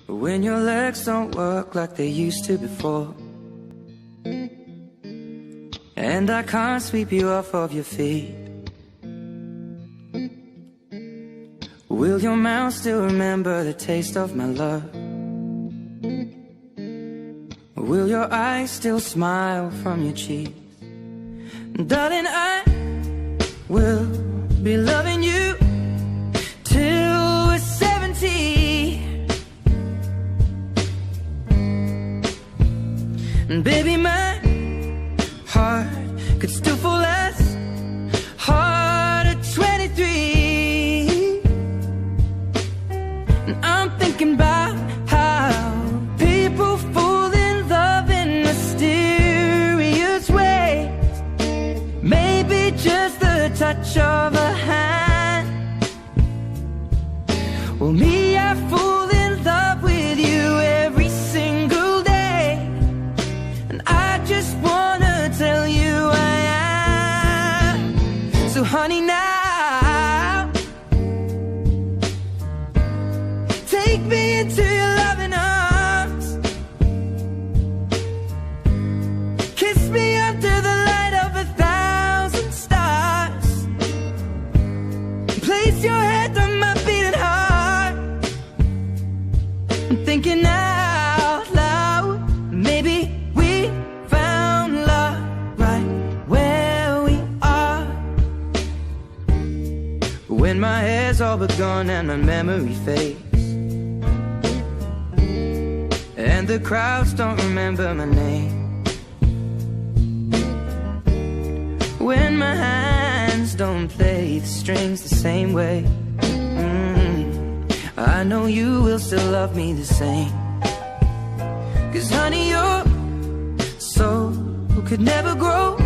When your legs don't work like they used to before, and I can't sweep you off of your feet, will your mouth still remember the taste of my love? Will your eyes still smile from your cheeks? Darling, I will be loving you till we're 70. And baby, my heart could still fall as hard at 23. And I'm thinking about how people fall in love in mysterious ways. Maybe just the touch of a hand. Well, me, I fall in love with you every single day, and I just wanna tell you I am. So honey, now take me into your loving arms, kiss me under the light of 1,000 stars, place your head on my beating heart. I'm thinking out loud, maybe we found love right where we are. When my hair's all but gone and my memory fades, and the crowds don't remember my name, when my hands don't play the strings the same way, I know you will still love me the same. 'Cause honey, your soul could never grow